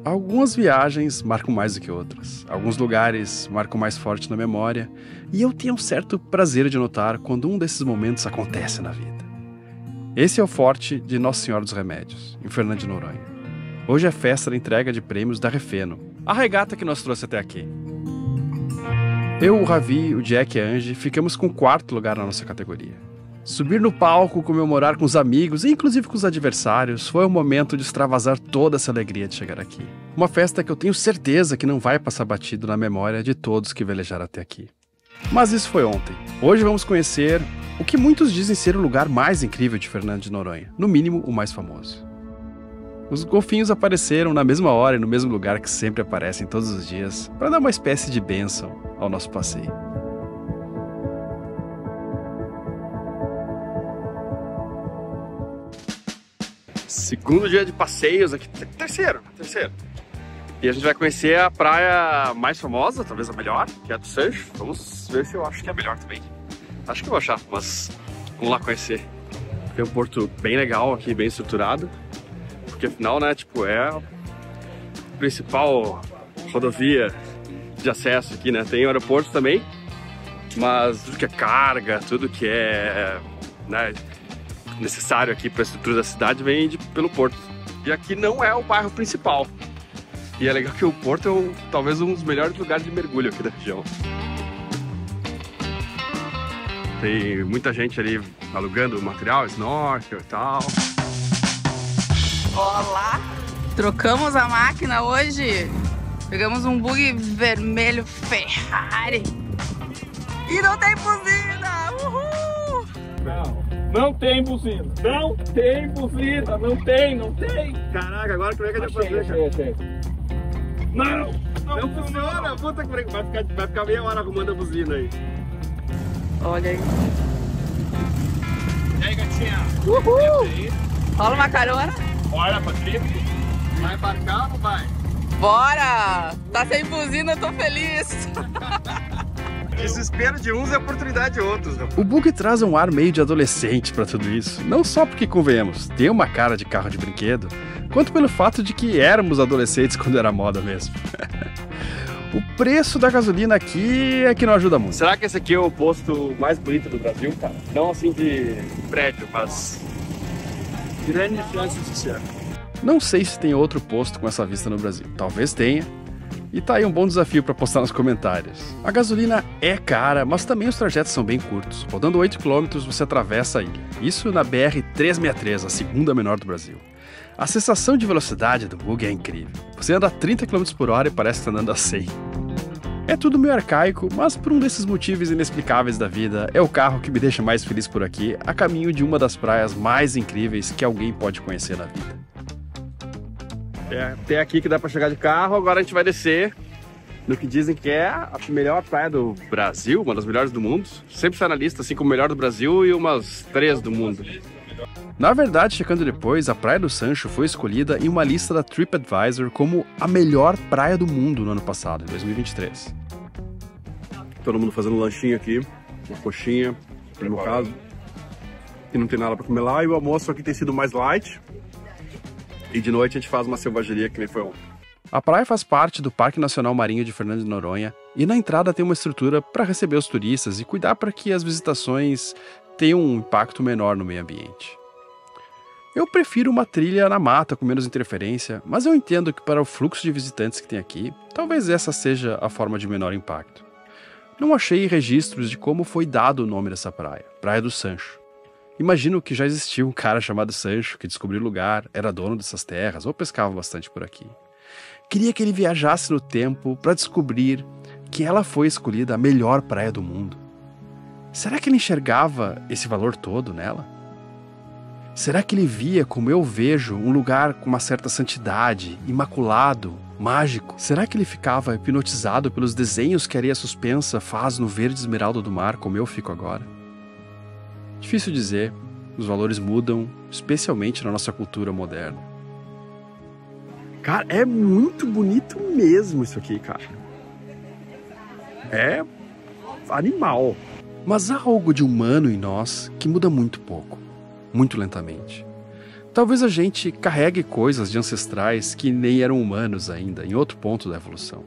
Algumas viagens marcam mais do que outras. Alguns lugares marcam mais forte na memória. E eu tenho um certo prazer de notar quando um desses momentos acontece na vida. Esse é o Forte de Nossa Senhora dos Remédios, em Fernando de Noronha. Hoje é festa da entrega de prêmios da Refeno, a regata que nos trouxe até aqui. Eu, o Ravi, o Jack e a Angie ficamos com o 4º lugar na nossa categoria. Subir no palco, comemorar com os amigos e inclusive com os adversários foi o momento de extravasar toda essa alegria de chegar aqui. Uma festa que eu tenho certeza que não vai passar batido na memória de todos que velejaram até aqui. Mas isso foi ontem. Hoje vamos conhecer o que muitos dizem ser o lugar mais incrível de Fernando de Noronha, no mínimo o mais famoso. Os golfinhos apareceram na mesma hora e no mesmo lugar que sempre aparecem todos os dias, para dar uma espécie de bênção ao nosso passeio. Segundo dia de passeios aqui, terceiro. E a gente vai conhecer a praia mais famosa, talvez a melhor, que é a do Sancho. Vamos ver se eu acho que é a melhor também. Acho que eu vou achar, mas vamos lá conhecer. Tem um porto bem legal aqui, bem estruturado. Porque afinal, né, tipo, é a principal rodovia de acesso aqui, né? Tem o aeroporto também, mas tudo que é carga, tudo que é, né, necessário aqui para a estrutura da cidade vem pelo porto. E aqui não é o bairro principal. E é legal que o porto é talvez um dos melhores lugares de mergulho aqui da região. Tem muita gente ali alugando material, snorkel e tal. Olá! Trocamos a máquina hoje. Pegamos um bug vermelho Ferrari. E não tem buzina! Uhul! Não tem buzina. Não tem buzina. Não tem. Caraca, agora como é que a gente vai fazer, cara? Não funciona! Puta que vai ficar meia hora arrumando a buzina aí. Olha aí. E aí, gatinha? Uhul! Rola uma carona? Bora pra trip. Vai embarcar ou não vai? Bora! Tá sem buzina, eu tô feliz. Desespero de uns é oportunidade de outros. O bug traz um ar meio de adolescente pra tudo isso. Não só porque, convenhamos, tem uma cara de carro de brinquedo, quanto pelo fato de que éramos adolescentes quando era moda mesmo. O preço da gasolina aqui é que não ajuda muito. Será que esse aqui é o posto mais bonito do Brasil, cara? Não assim de prédio, mas grande chance de ser. Não sei se tem outro posto com essa vista no Brasil. Talvez tenha. E tá aí um bom desafio para postar nos comentários. A gasolina é cara, mas também os trajetos são bem curtos. Rodando 8 km você atravessa a ilha. Isso na BR-363, a segunda menor do Brasil. A sensação de velocidade do bug é incrível. Você anda a 30 km por hora e parece que está andando a 100. É tudo meio arcaico, mas por um desses motivos inexplicáveis da vida, é o carro que me deixa mais feliz por aqui, a caminho de uma das praias mais incríveis que alguém pode conhecer na vida. É até aqui que dá para chegar de carro, agora a gente vai descer no que dizem que é a melhor praia do Brasil, uma das melhores do mundo. Sempre está na lista, assim como melhor do Brasil e umas 3 do mundo. Na verdade, checando depois, a Praia do Sancho foi escolhida em uma lista da TripAdvisor como a melhor praia do mundo no ano passado, em 2023. Todo mundo fazendo um lanchinho aqui, uma coxinha, no meu caso. E não tem nada para comer lá, e o almoço aqui tem sido mais light. E de noite a gente faz uma selvageria que nem foi ontem. A praia faz parte do Parque Nacional Marinho de Fernando de Noronha, e na entrada tem uma estrutura para receber os turistas e cuidar para que as visitações tenham um impacto menor no meio ambiente. Eu prefiro uma trilha na mata com menos interferência, mas eu entendo que para o fluxo de visitantes que tem aqui, talvez essa seja a forma de menor impacto. Não achei registros de como foi dado o nome dessa praia, Praia do Sancho. Imagino que já existia um cara chamado Sancho que descobriu o lugar, era dono dessas terras ou pescava bastante por aqui. Queria que ele viajasse no tempo para descobrir que ela foi escolhida a melhor praia do mundo. Será que ele enxergava esse valor todo nela? Será que ele via como eu vejo um lugar com uma certa santidade, imaculado, mágico? Será que ele ficava hipnotizado pelos desenhos que a areia suspensa faz no verde esmeralda do mar, como eu fico agora? Difícil dizer, os valores mudam, especialmente na nossa cultura moderna. Cara, é muito bonito mesmo isso aqui, cara. É animal. Mas há algo de humano em nós que muda muito pouco. Muito lentamente. Talvez a gente carregue coisas de ancestrais que nem eram humanos ainda, em outro ponto da evolução.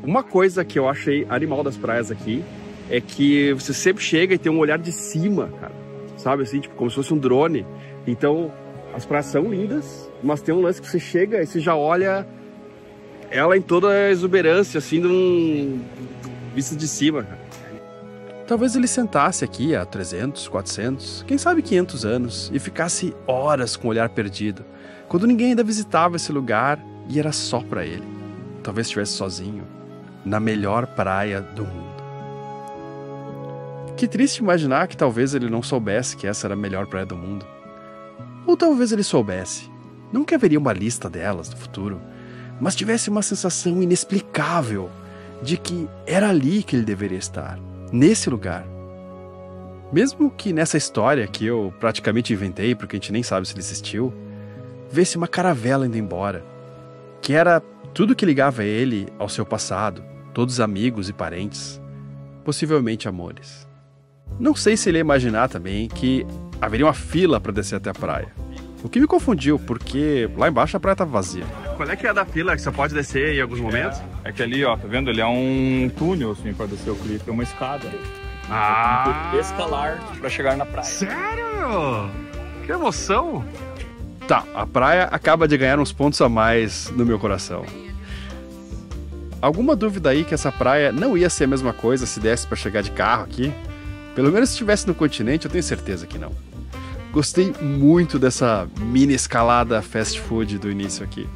Uma coisa que eu achei animal das praias aqui é que você sempre chega e tem um olhar de cima, cara. Sabe assim, tipo, como se fosse um drone. Então, as praias são lindas, mas tem um lance que você chega e você já olha ela em toda a exuberância, assim, vista de cima, cara. Talvez ele sentasse aqui há 300, 400, quem sabe 500 anos e ficasse horas com o olhar perdido, quando ninguém ainda visitava esse lugar e era só pra ele. Talvez estivesse sozinho, na melhor praia do mundo. Que triste imaginar que talvez ele não soubesse que essa era a melhor praia do mundo. Ou talvez ele soubesse, nunca haveria uma lista delas no futuro, mas tivesse uma sensação inexplicável de que era ali que ele deveria estar. Nesse lugar. Mesmo que nessa história que eu praticamente inventei, porque a gente nem sabe se ele existiu, vê-se uma caravela indo embora, que era tudo que ligava ele ao seu passado, todos amigos e parentes, possivelmente amores. Não sei se ele ia imaginar também que haveria uma fila para descer até a praia. O que me confundiu, porque lá embaixo a praia estava vazia. Qual é que é da fila que você pode descer em alguns momentos? É que ali, ó, tá vendo? Ele é um túnel, assim, pra descer o clipe, é uma escada. Ah! Tem que escalar pra chegar na praia. Sério? Que emoção! Tá, a praia acaba de ganhar uns pontos a mais no meu coração. Alguma dúvida aí que essa praia não ia ser a mesma coisa se desse pra chegar de carro aqui? Pelo menos se estivesse no continente, eu tenho certeza que não. Gostei muito dessa mini escalada fast food do início aqui.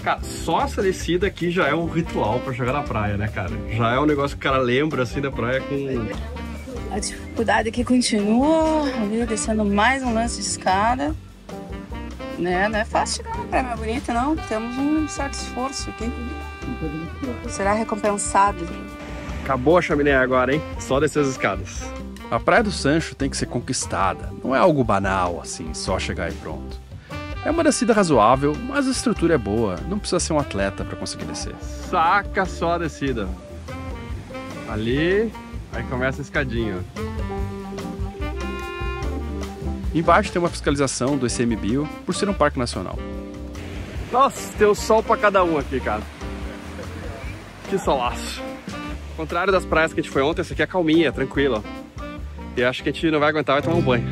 Cara, só essa descida aqui já é um ritual pra chegar na praia, né, cara? Já é um negócio que o cara lembra, assim, da praia com... A dificuldade aqui continua, ali descendo mais um lance de escada. Né? Não é fácil chegar na praia mais bonita, não. Temos um certo esforço aqui. Será recompensado. Acabou a chaminé agora, hein? Só descer as escadas. A Praia do Sancho tem que ser conquistada. Não é algo banal, assim, só chegar e pronto. É uma descida razoável, mas a estrutura é boa. Não precisa ser um atleta para conseguir descer. Saca só a descida. Ali, aí começa a escadinha. Embaixo tem uma fiscalização do ICMBio por ser um parque nacional. Nossa, tem um sol para cada um aqui, cara. Que solaço. Ao contrário das praias que a gente foi ontem, essa aqui é calminha, tranquila. E acho que a gente não vai aguentar, vai tomar um banho.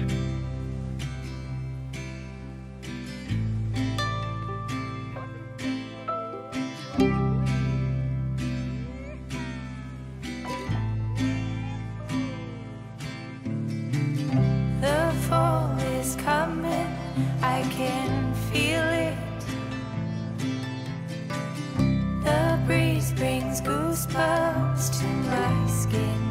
The fall is coming, I can feel it. The breeze brings goosebumps to my skin.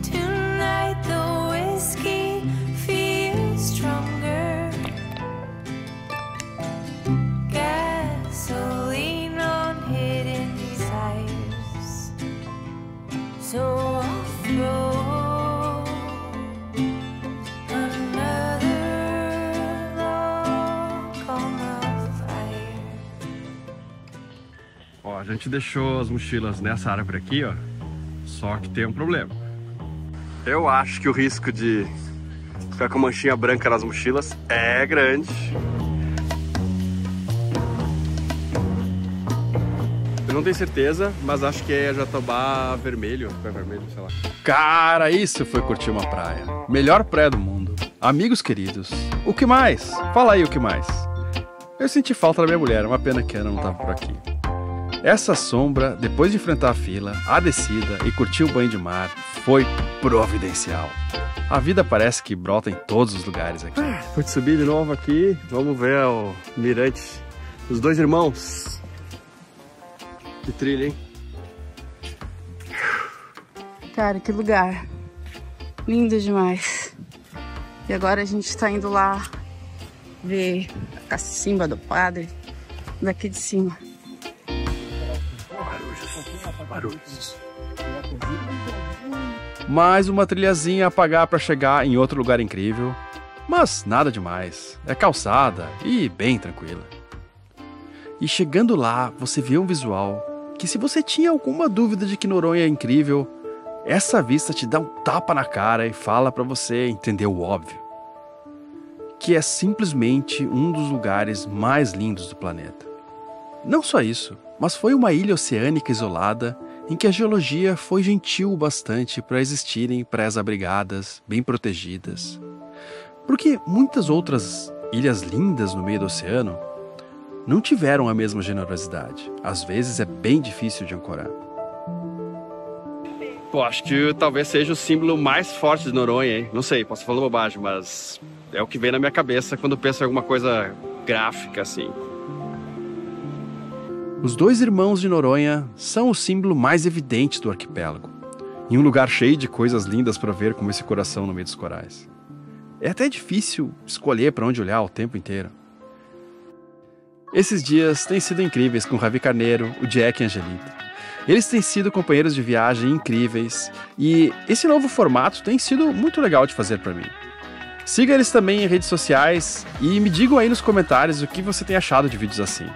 Tonight the whiskey feels stronger. Gasoline on hidden desires. So I'll throw another log on the fire. Ó, a gente deixou as mochilas nessa árvore aqui, ó. Só que tem um problema. Eu acho que o risco de ficar com manchinha branca nas mochilas é grande. Eu não tenho certeza, mas acho que é jatobá vermelho, pé vermelho, sei lá. Cara, isso foi curtir uma praia. Melhor praia do mundo. Amigos queridos. O que mais? Fala aí o que mais. Eu senti falta da minha mulher, uma pena que a Ana não tava por aqui. Essa sombra, depois de enfrentar a fila, a descida e curtir o banho de mar, foi providencial. A vida parece que brota em todos os lugares aqui. Vou te subir de novo aqui, vamos ver o mirante dos dois irmãos. Que trilha, hein? Cara, que lugar. Lindo demais. E agora a gente tá indo lá ver a cacimba do padre daqui de cima. Barulhos. Mais uma trilhazinha a pagar para chegar em outro lugar incrível, mas nada demais. É calçada e bem tranquila. E chegando lá, você vê um visual que, se você tinha alguma dúvida de que Noronha é incrível, Essa vista te dá um tapa na cara e fala para você entender o óbvio, que é simplesmente um dos lugares mais lindos do planeta. Não só isso, mas foi uma ilha oceânica isolada em que a geologia foi gentil o bastante para existirem praias abrigadas, bem protegidas. Porque muitas outras ilhas lindas no meio do oceano não tiveram a mesma generosidade. Às vezes é bem difícil de ancorar. Pô, acho que talvez seja o símbolo mais forte de Noronha, hein? Não sei, posso falar bobagem, mas é o que vem na minha cabeça quando penso em alguma coisa gráfica assim. Os dois irmãos de Noronha são o símbolo mais evidente do arquipélago, em um lugar cheio de coisas lindas para ver como esse coração no meio dos corais. É até difícil escolher para onde olhar o tempo inteiro. Esses dias têm sido incríveis com o Ravi Carneiro, o Jack e a Angelita. Eles têm sido companheiros de viagem incríveis e esse novo formato tem sido muito legal de fazer para mim. Siga eles também em redes sociais e me digam aí nos comentários o que você tem achado de vídeos assim.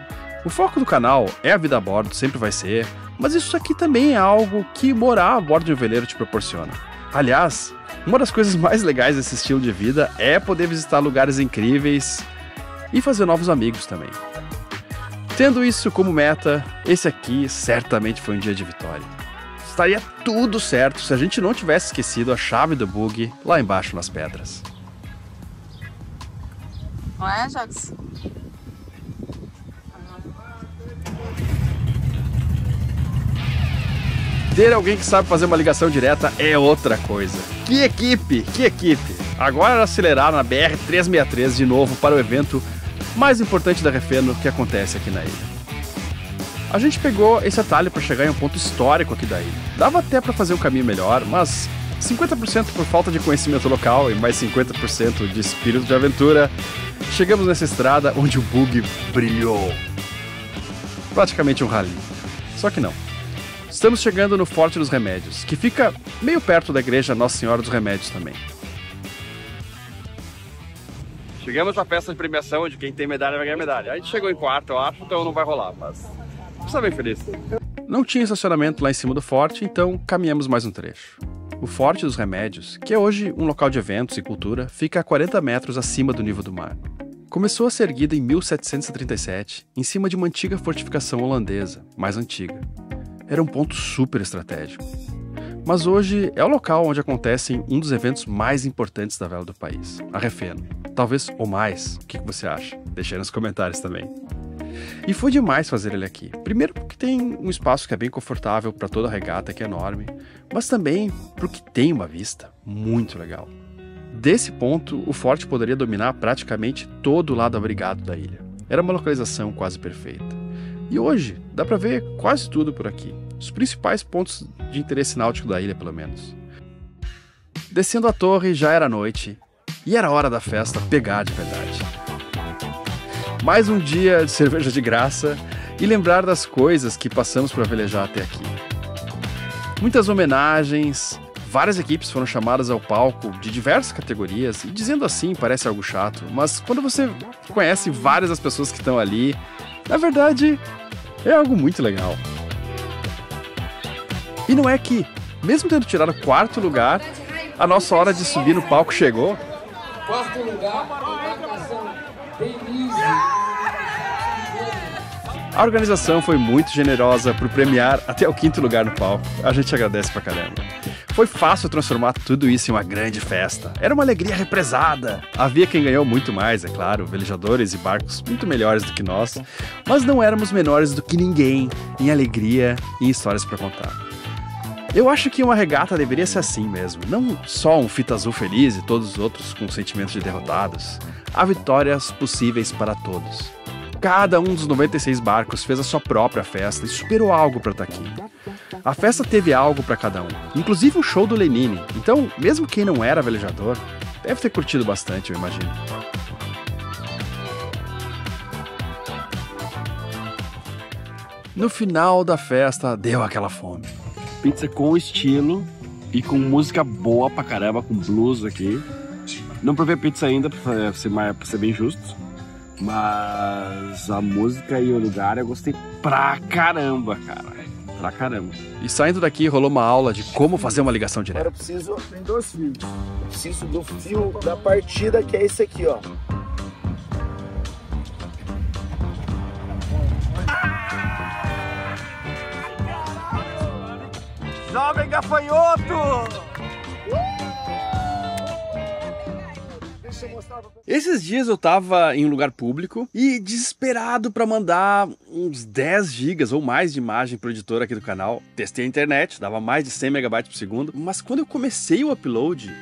O foco do canal é a vida a bordo, sempre vai ser, mas isso aqui também é algo que morar a bordo de um veleiro te proporciona. Aliás, uma das coisas mais legais desse estilo de vida é poder visitar lugares incríveis e fazer novos amigos também. Tendo isso como meta, esse aqui certamente foi um dia de vitória. Estaria tudo certo se a gente não tivesse esquecido a chave do bug lá embaixo nas pedras. Não é, Jacques? Ter alguém que sabe fazer uma ligação direta é outra coisa. Que equipe, que equipe! Agora acelerar na BR-363 de novo para o evento mais importante da Refeno que acontece aqui na ilha. A gente pegou esse atalho para chegar em um ponto histórico aqui da ilha. Dava até para fazer um caminho melhor, mas 50% por falta de conhecimento local e mais 50% de espírito de aventura, chegamos nessa estrada onde o bug brilhou. Praticamente um rally. Só que não. Estamos chegando no Forte dos Remédios, que fica meio perto da igreja Nossa Senhora dos Remédios também. Chegamos à festa de premiação, onde quem tem medalha vai ganhar medalha. A gente chegou em quarto, eu acho, então não vai rolar, mas está bem feliz. Não tinha estacionamento lá em cima do forte, então caminhamos mais um trecho. O Forte dos Remédios, que é hoje um local de eventos e cultura, fica a 40 metros acima do nível do mar. Começou a ser erguida em 1737, em cima de uma antiga fortificação holandesa, mais antiga. Era um ponto super estratégico. Mas hoje é o local onde acontecem um dos eventos mais importantes da vela do país, a Refeno. Talvez o mais. O que você acha? Deixa aí nos comentários também. E foi demais fazer ele aqui. Primeiro porque tem um espaço que é bem confortável para toda a regata, que é enorme, mas também porque tem uma vista muito legal. Desse ponto, o forte poderia dominar praticamente todo o lado abrigado da ilha. Era uma localização quase perfeita. E hoje, dá para ver quase tudo por aqui. Os principais pontos de interesse náutico da ilha, pelo menos. Descendo a torre, já era noite. E era hora da festa pegar de verdade. Mais um dia de cerveja de graça e lembrar das coisas que passamos para velejar até aqui. Muitas homenagens, várias equipes foram chamadas ao palco de diversas categorias. E dizendo assim parece algo chato, mas quando você conhece várias das pessoas que estão ali, na verdade, é algo muito legal. E não é que, mesmo tendo tirado o quarto lugar, a nossa hora de subir no palco chegou. Quarto lugar, embarcação Denise. A organização foi muito generosa por premiar até o quinto lugar no palco. A gente agradece pra caramba. Foi fácil transformar tudo isso em uma grande festa. Era uma alegria represada. Havia quem ganhou muito mais, é claro, velejadores e barcos muito melhores do que nós, mas não éramos menores do que ninguém em alegria e em histórias pra contar. Eu acho que uma regata deveria ser assim mesmo, não só um fita azul feliz e todos os outros com sentimentos de derrotados. Há vitórias possíveis para todos. Cada um dos 96 barcos fez a sua própria festa e superou algo para estar aqui. A festa teve algo para cada um, inclusive um show do Lenine, então mesmo quem não era velejador, deve ter curtido bastante, eu imagino. No final da festa, deu aquela fome. Pizza com estilo e com música boa pra caramba, com blues aqui. Não provei pizza ainda, pra ser bem justo. Mas a música e o lugar eu gostei pra caramba, cara. pra caramba. E saindo daqui rolou uma aula de como fazer uma ligação direta. Agora eu preciso... Tem 2 fios. Eu preciso do fio da partida, que é esse aqui, ó. Jovem gafanhoto! Esses dias eu tava em um lugar público e desesperado pra mandar uns 10 gigas ou mais de imagem pro editor aqui do canal. Testei a internet, dava mais de 100 megabytes por segundo, mas quando eu comecei o upload,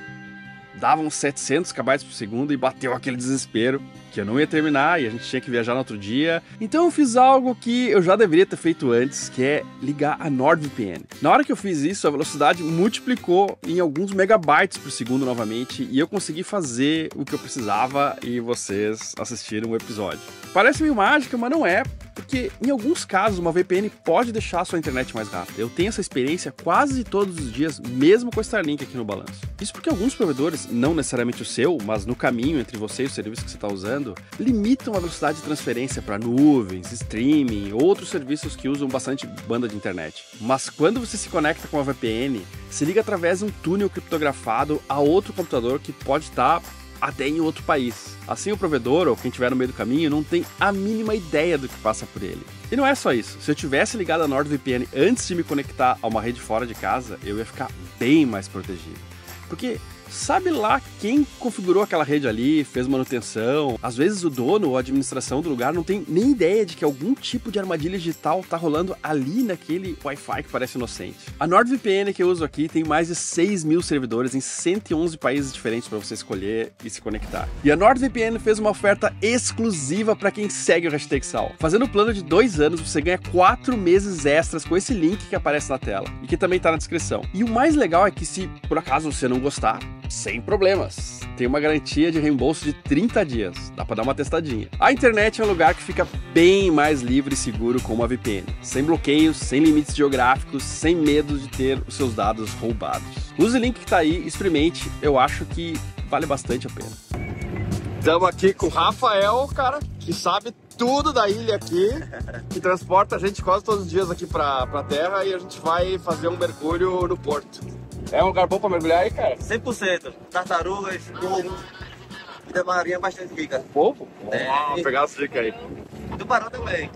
dava uns 700 KB por segundo e bateu aquele desespero que eu não ia terminar e a gente tinha que viajar no outro dia. Então eu fiz algo que eu já deveria ter feito antes, que é ligar a NordVPN. Na hora que eu fiz isso, a velocidade multiplicou em alguns megabytes por segundo novamente e eu consegui fazer o que eu precisava e vocês assistiram o episódio. Parece meio mágica, mas não é, porque em alguns casos uma VPN pode deixar a sua internet mais rápida. Eu tenho essa experiência quase todos os dias, mesmo com o Starlink aqui no balanço. Isso porque alguns provedores, não necessariamente o seu, mas no caminho entre você e o serviço que você está usando, limitam a velocidade de transferência para nuvens, streaming, outros serviços que usam bastante banda de internet. Mas quando você se conecta com a VPN, se liga através de um túnel criptografado a outro computador que pode estar até em outro país. Assim o provedor, ou quem estiver no meio do caminho, não tem a mínima ideia do que passa por ele. E não é só isso. Se eu tivesse ligado a NordVPN antes de me conectar a uma rede fora de casa, eu ia ficar bem mais protegido. Porque sabe lá quem configurou aquela rede ali, fez manutenção. Às vezes o dono ou a administração do lugar não tem nem ideia de que algum tipo de armadilha digital tá rolando ali naquele Wi-Fi que parece inocente. A NordVPN que eu uso aqui tem mais de 6 mil servidores em 111 países diferentes para você escolher e se conectar. E a NordVPN fez uma oferta exclusiva para quem segue o Hashtag Sal. Fazendo o plano de 2 anos, você ganha 4 meses extras com esse link que aparece na tela e que também tá na descrição. E o mais legal é que se por acaso você não gostar, sem problemas. Tem uma garantia de reembolso de 30 dias. Dá pra dar uma testadinha. A internet é um lugar que fica bem mais livre e seguro com uma VPN. Sem bloqueios, sem limites geográficos, sem medo de ter os seus dados roubados. Use o link que tá aí, experimente. Eu acho que vale bastante a pena. Estamos aqui com o Rafael, cara, que sabe tudo da ilha aqui, que transporta a gente quase todos os dias aqui pra terra e a gente vai fazer um mergulho no porto. É um lugar bom pra mergulhar aí, cara? 100%. Tartarugas, polvo, vida marinha bastante rica. Polvo? É. Vamos pegar essa dica aí. Tubarão também.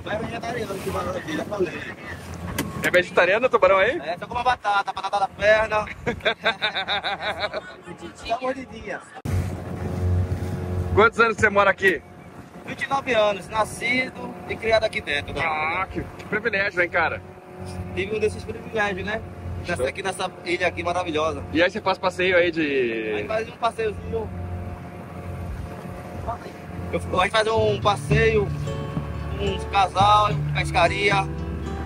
Vai vegetariano, tubarão aqui, já falei. É vegetariano o tubarão aí? É, só com uma batata da perna. Dá mordidinha. Quantos anos você mora aqui? 29 anos, nascido e criado aqui dentro. Ah, que privilégio, hein, cara? Tive um desses privilégios, né? Nascer aqui nessa ilha aqui maravilhosa. E aí você faz passeio aí de... Aí faz um passeiozinho. A gente faz um passeio, uns casal, pescaria.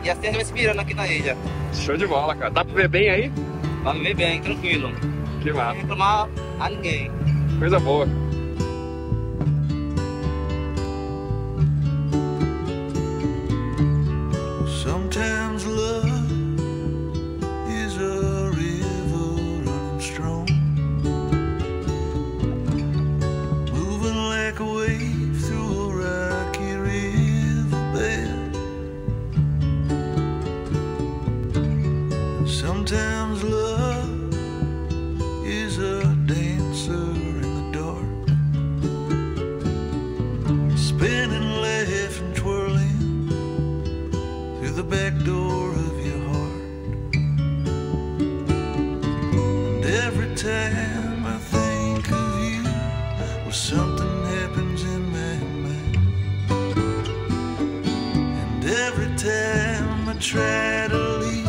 E assim a gente vai se virando aqui na ilha. Show de bola, cara. Dá pra viver bem aí? Dá pra viver bem, tranquilo. Que massa. Não reclamar a ninguém. Coisa boa. Sometimes love is a river running strong, moving like a wave through a rocky riverbed. Sometimes love is a dancer in the dark, spinning, laughing, twirling through the back door of your heart. And every time I think of you, well, something happens in my mind. And every time I try to leave,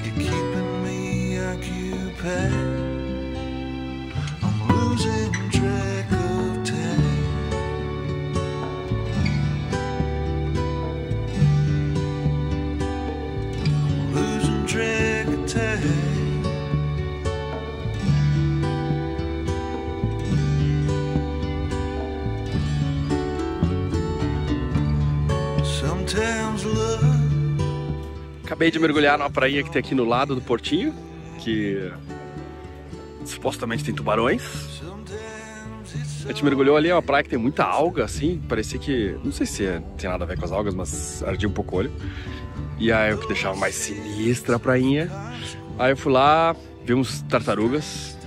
you're keeping me occupied. I'm losing track of time. Losing track of time. Sometimes love. Acabei de mergulhar numa praia que tem aqui no lado do portinho, que supostamente tem tubarões. A gente mergulhou ali, é uma praia que tem muita alga, assim, parecia que... Não sei se tem nada a ver com as algas, mas ardia um pouco o olho. E aí o que deixava mais sinistra a prainha. Aí eu fui lá, vi uns tartarugas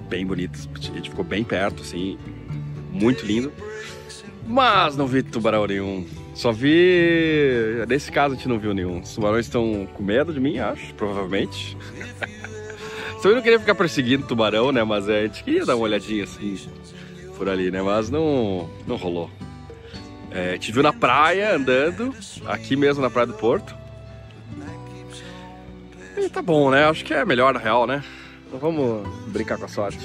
bem bonitas, a gente ficou bem perto, assim, muito lindo. Mas não vi tubarão nenhum. Só vi... Nesse caso a gente não viu nenhum. Os tubarões estão com medo de mim, acho, provavelmente. Eu não queria ficar perseguindo tubarão, né? Mas a gente queria dar uma olhadinha assim por ali, né? Mas não rolou. A gente viu na praia, andando, aqui mesmo na Praia do Porto. E tá bom, né? Acho que é melhor na real, né? Então vamos brincar com a sorte.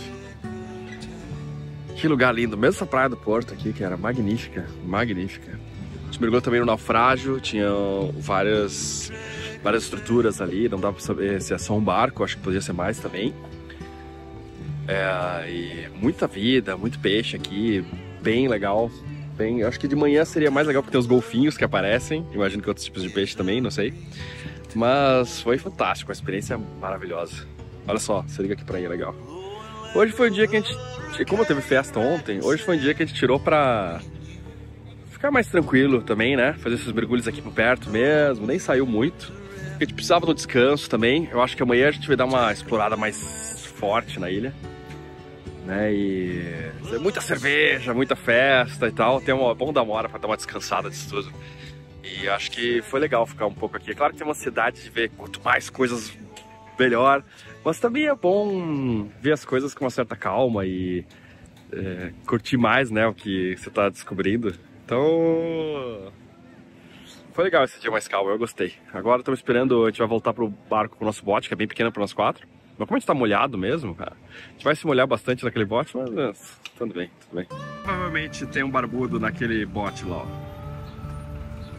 Que lugar lindo, mesmo essa Praia do Porto aqui, que era magnífica, magnífica. A gente mergulhou também no naufrágio, tinha várias estruturas ali, não dá pra saber se é só um barco, acho que poderia ser mais também. E muita vida, muito peixe aqui, bem legal. Acho que de manhã seria mais legal porque tem os golfinhos que aparecem, imagino que outros tipos de peixe também, não sei. Mas foi fantástico, uma experiência maravilhosa. Olha só, se liga que praia legal. Hoje foi um dia que a gente, como teve festa ontem, hoje foi um dia que a gente tirou pra ficar mais tranquilo também, né? Fazer esses mergulhos aqui por perto mesmo, nem saiu muito. A gente precisava do descanso também. Eu acho que amanhã a gente vai dar uma explorada mais forte na ilha, né? E muita cerveja, muita festa e tal. Bom dar uma hora pra dar uma descansada disso tudo. E acho que foi legal ficar um pouco aqui. É claro que tem uma ansiedade de ver quanto mais coisas, melhor. Mas também é bom ver as coisas com uma certa calma e curtir mais, né, o que você tá descobrindo. Então... Foi legal esse dia mais calmo, eu gostei. Agora estamos esperando, a gente vai voltar pro barco com o nosso bote, que é bem pequeno para nós 4. Mas como a gente tá molhado mesmo, cara, a gente vai se molhar bastante naquele bote, mas tudo bem, tudo bem. Provavelmente tem um barbudo naquele bote lá, ó.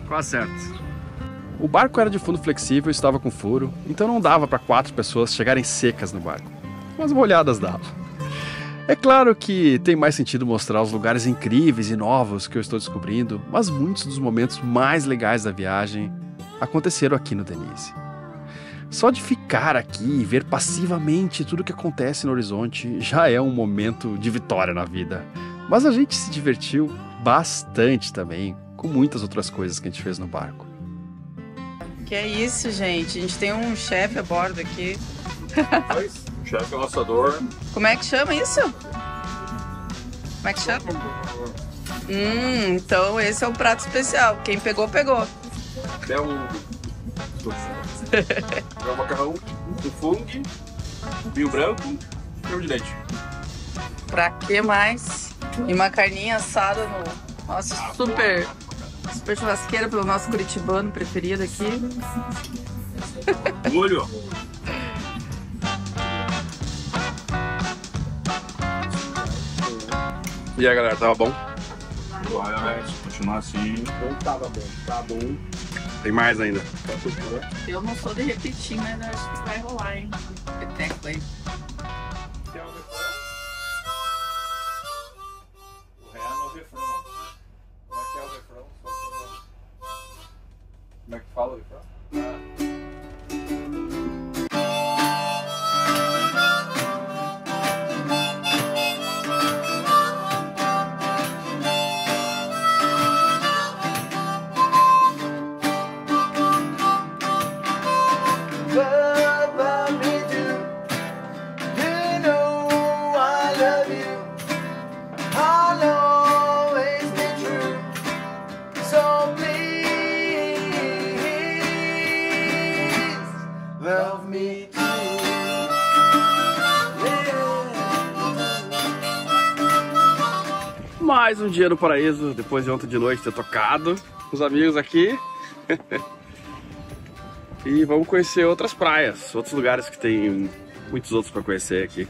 Quase certo. O barco era de fundo flexível e estava com furo, então não dava para 4 pessoas chegarem secas no barco. Mas molhadas dava. É claro que tem mais sentido mostrar os lugares incríveis e novos que eu estou descobrindo, mas muitos dos momentos mais legais da viagem aconteceram aqui no Denise. Só de ficar aqui e ver passivamente tudo que acontece no horizonte já é um momento de vitória na vida. Mas a gente se divertiu bastante também com muitas outras coisas que a gente fez no barco. Que é isso, gente? A gente tem um chefe a bordo aqui. Chefe lançador. Como é que chama isso? Como é que chama? Então esse é o prato especial. Quem pegou, pegou. É um macarrão com fungo, vinho branco e creme de leite. Pra que mais? E uma carninha assada no nosso super churrasqueira pelo nosso curitibano preferido aqui. Molho. E aí, galera, tava bom? Olha, velho, se continuar assim... Não tava bom, tá bom. Tem mais ainda. Eu não sou de repetir, mas acho que vai rolar, hein? Peteco aí. O real é o refrão. Como é que é o refrão? Como é que fala o refrão? Mais um dia no paraíso, depois de ontem de noite ter tocado com os amigos aqui. E vamos conhecer outras praias, outros lugares que tem muitos outros para conhecer aqui.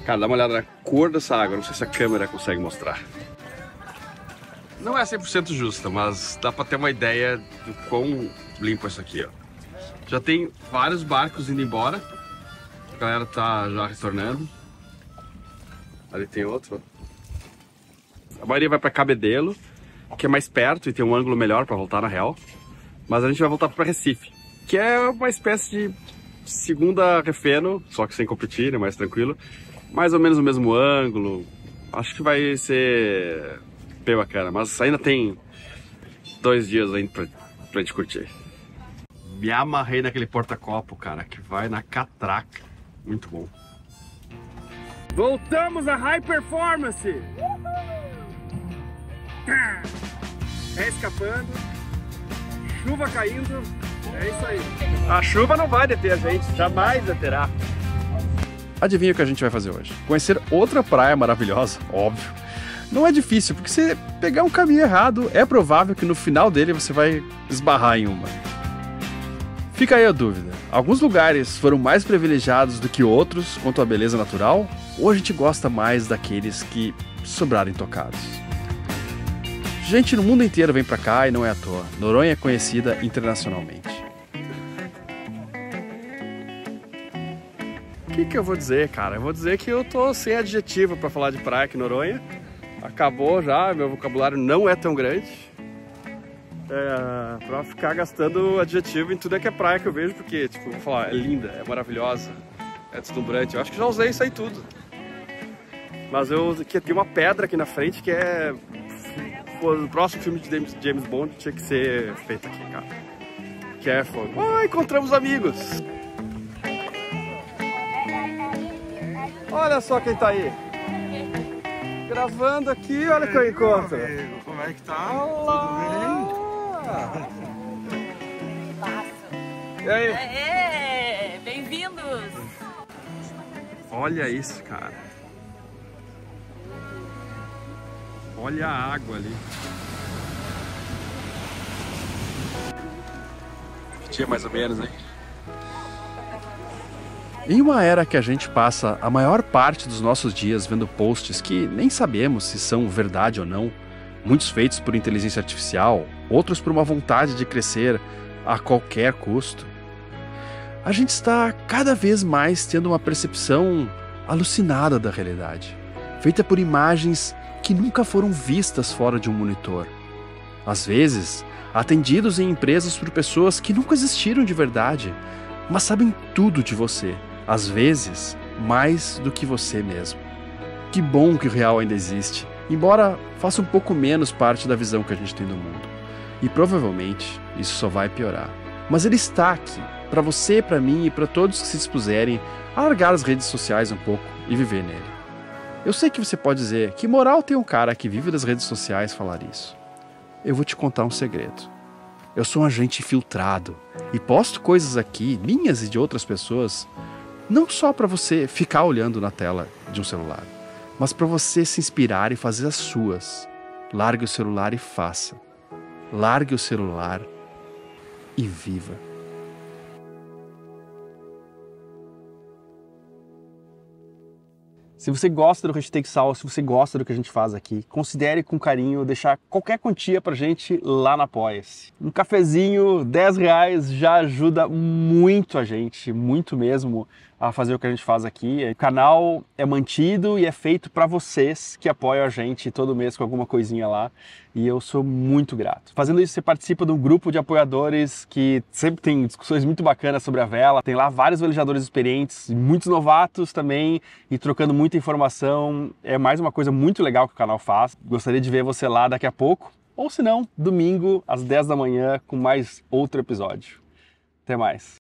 Cara, dá uma olhada na cor dessa água, não sei se a câmera consegue mostrar. Não é 100% justa, mas dá para ter uma ideia do quão limpo é isso aqui, ó. Já tem vários barcos indo embora, a galera tá já retornando. Ali tem outro. A maioria vai para Cabedelo, que é mais perto e tem um ângulo melhor para voltar na real. Mas a gente vai voltar para Recife, que é uma espécie de segunda Refeno, só que sem competir, é mais tranquilo. mais ou menos o mesmo ângulo. Acho que vai ser bem bacana, mas ainda tem 2 dias ainda pra gente curtir. Me amarrei naquele porta-copo, cara, que vai na catraca. Muito bom. Voltamos a High Performance! É escapando, chuva caindo, é isso aí. A chuva não vai deter a gente, jamais deterá. Adivinha o que a gente vai fazer hoje? Conhecer outra praia maravilhosa, óbvio. Não é difícil, porque se pegar um caminho errado, é provável que no final dele você vai esbarrar em uma. Fica aí a dúvida. Alguns lugares foram mais privilegiados do que outros quanto à beleza natural, ou a gente gosta mais daqueles que sobraram intocados? Gente no mundo inteiro vem pra cá e não é à toa. Noronha é conhecida internacionalmente. O que eu vou dizer, cara? Eu vou dizer que eu tô sem adjetivo pra falar de praia aqui em Noronha. Acabou já, meu vocabulário não é tão grande. Pra ficar gastando adjetivo em tudo que é praia que eu vejo, porque, tipo, vou falar, é linda, é maravilhosa, é deslumbrante. Eu acho que já usei isso aí tudo. Mas que tem uma pedra aqui na frente que é... O próximo filme de James Bond tinha que ser feito aqui, cara. Que é fogo. Oh, encontramos amigos! Olha só quem tá aí. Gravando aqui, olha que eu encontro. Amigo, como é que tá? Olá! E aí? Aê! Bem-vindos! Olha isso, cara. Olha a água ali. Tinha mais ou menos, hein? Em uma era que a gente passa a maior parte dos nossos dias vendo posts que nem sabemos se são verdade ou não, muitos feitos por inteligência artificial, outros por uma vontade de crescer a qualquer custo, a gente está cada vez mais tendo uma percepção alucinada da realidade, feita por imagens que nunca foram vistas fora de um monitor. Às vezes, atendidos em empresas por pessoas que nunca existiram de verdade, mas sabem tudo de você, às vezes mais do que você mesmo. Que bom que o real ainda existe, embora faça um pouco menos parte da visão que a gente tem do mundo. E provavelmente isso só vai piorar. Mas ele está aqui, para você, para mim e para todos que se dispuserem a largar as redes sociais um pouco e viver nele. Eu sei que você pode dizer, que moral tem um cara que vive das redes sociais falar isso? Eu vou te contar um segredo. Eu sou um agente filtrado e posto coisas aqui, minhas e de outras pessoas, não só para você ficar olhando na tela de um celular, mas para você se inspirar e fazer as suas. Largue o celular e faça. Largue o celular e viva. Se você gosta do Hashtag Sal, se você gosta do que a gente faz aqui, considere com carinho deixar qualquer quantia pra gente lá na Apoia-se. Um cafezinho, R$10 já ajuda muito a gente, muito mesmo, a fazer o que a gente faz aqui. O canal é mantido e é feito para vocês que apoiam a gente todo mês com alguma coisinha lá. E eu sou muito grato. Fazendo isso, você participa de um grupo de apoiadores que sempre tem discussões muito bacanas sobre a vela. Tem lá vários velejadores experientes, muitos novatos também, e trocando muita informação. É mais uma coisa muito legal que o canal faz. Gostaria de ver você lá daqui a pouco. Ou se não, domingo às 10 da manhã com mais outro episódio. Até mais.